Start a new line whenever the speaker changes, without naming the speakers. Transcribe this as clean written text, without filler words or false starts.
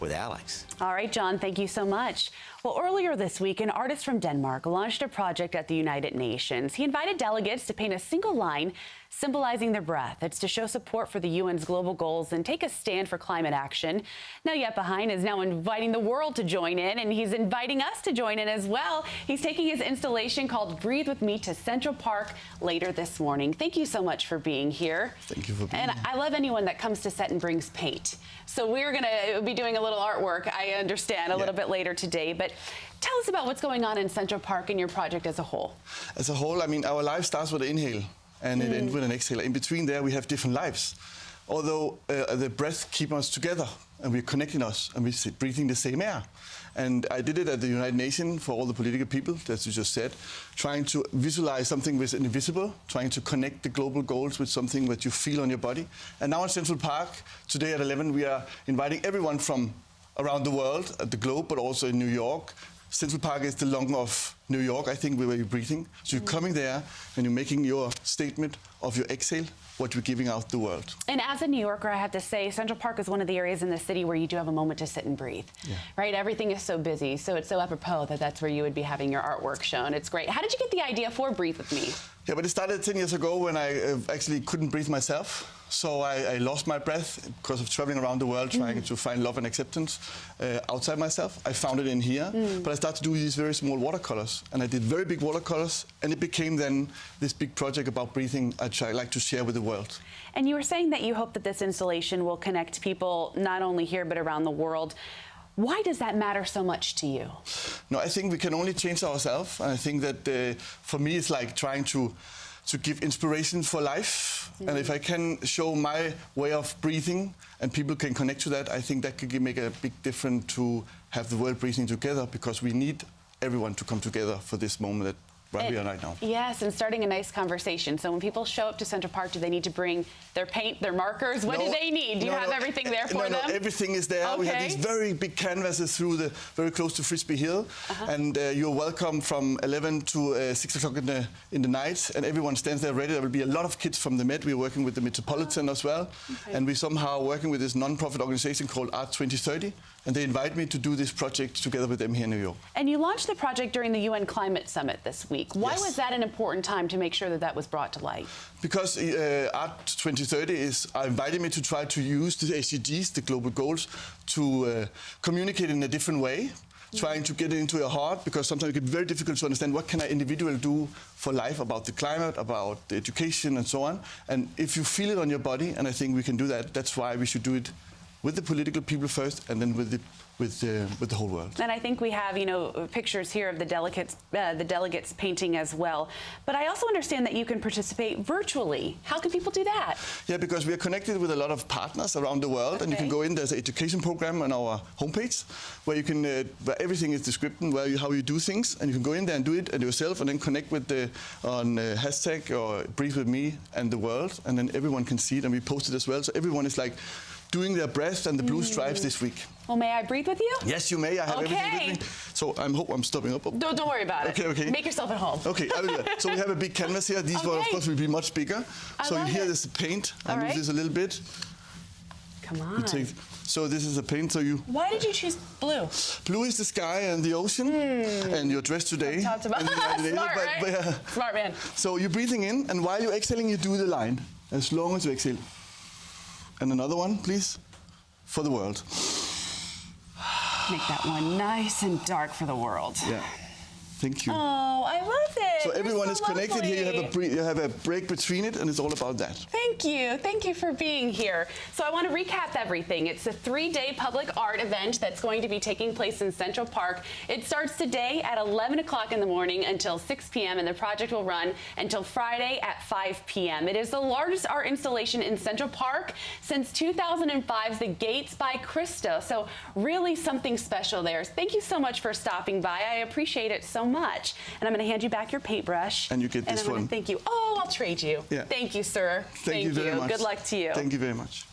with Alex.
All right, John, thank you so much. Well, earlier this week, an artist from Denmark launched a project at the United Nations. He invited delegates to paint a single line symbolizing their breath. It's to show support for the UN's global goals and take a stand for climate action. Now, Jeppe Hein is now inviting the world to join in, and he's inviting us to join in as well. He's taking his installation called Breathe With Me to Central Park later this morning. Thank you so much for being here.
Thank you for being
here.
here.
I love anyone that comes to set and brings paint. So we're going to be doing a little artwork, I understand, a little bit later today. But tell us about what's going on in Central Park and your project as a whole.
As a whole, I mean, our life starts with an inhale and it ends with an exhale. In between there, we have different lives. Although the breath keeps us together and we're connecting us and we're breathing the same air. And I did it at the United Nations for all the political people, as you just said, trying to visualize something with invisible, trying to connect the global goals with something that you feel on your body. And now in Central Park, today at 11, we are inviting everyone from around the world, at the globe, but also in New York. Central Park is the lung of New York, I think, where you're breathing. So you're coming there and you're making your statement of your exhale, what you're giving out the world.
And as a New Yorker, I have to say, Central Park is one of the areas in the city where you do have a moment to sit and breathe, right? Everything is so busy, so it's so apropos that that's where you would be having your artwork shown. It's great. How did you get the idea for Breathe With Me?
Yeah, but it started 10 years ago when I actually couldn't breathe myself. So I lost my breath because of traveling around the world, trying to find love and acceptance outside myself. I found it in here, but I started to do these very small watercolors. And I did very big watercolors, and it became then this big project about breathing I'd like to share with the world.
And you were saying that you hope that this installation will connect people not only here, but around the world. Why does that matter so much to you?
No, I think we can only change ourselves. And I think that for me, it's like trying to give inspiration for life. And if I can show my way of breathing and people can connect to that, I think that could make a big difference to have the world breathing together, because we need everyone to come together for this moment where we are right now.
Yes, and starting a nice conversation. So when people show up to Central Park, do they need to bring their paint, their markers? What do they need? Do you have everything there for them?
No, everything is there.
Okay.
We have these very big canvases very close to Frisbee Hill. And you're welcome from 11 to 6 o'clock in the night. And everyone stands there ready. There will be a lot of kids from the Met. We're working with the Metropolitan as well. And we're somehow working with this non-profit organization called Art 2030. And they invite me to do this project together with them here in New York.
And you launched the project during the UN Climate Summit this week. Why was that an important time to make sure that that was brought to light?
Because Art 2030 invited me to try to use the SDGs, the global goals, to communicate in a different way, trying to get it into your heart, because sometimes it can be very difficult to understand what can an individual do for life, about the climate, about the education and so on. And if you feel it on your body, and I think we can do that, that's why we should do it with the political people first, and then with the whole world.
And I think we have, pictures here of the delegates painting as well. But I also understand that you can participate virtually. How can people do that?
Yeah, because we are connected with a lot of partners around the world, and you can go in. There's an education program on our homepage where you can, where everything is described, how you do things, and you can go in there and do it yourself, and then connect with on hashtag or Breathe With Me and the world, and then everyone can see it, and we post it as well. So everyone is like doing their breath and the blue stripes this week.
Well, may I breathe with you?
Yes, you may. I have everything with me. So I hope I'm stopping up.
Don't worry about it.
Okay.
Make yourself at home.
Okay, I will do that. So we have a big canvas here. These one, of course, will be much bigger. So here there's the paint. I move this a little bit.
Come on.
So this is a paint. So you.
Why did you choose blue?
Blue is the sky and the ocean, and your dress today.
Smart, right? Smart man.
So you're breathing in, and while you're exhaling, you do the line as long as you exhale. And another one, please, for the world.
Make that one nice and dark for the world.
Yeah. Thank you.
Oh, I love it.
So everyone is connected
lovely.
here. You have a break between it, and it's all about that.
Thank you. Thank you for being here. So I want to recap everything. It's a 3-day public art event that's going to be taking place in Central Park. It starts today at 11 o'clock in the morning until 6 p.m., and the project will run until Friday at 5 p.m. It is the largest art installation in Central Park since 2005's The Gates by Krista. So really something special there. Thank you so much for stopping by. I appreciate it so much. And I'm going to hand you back your paintbrush.
And you get this one.
Thank you. Oh, I'll trade you.
Yeah.
Thank you, sir.
Thank you very much.
Good luck to you.
Thank you very much.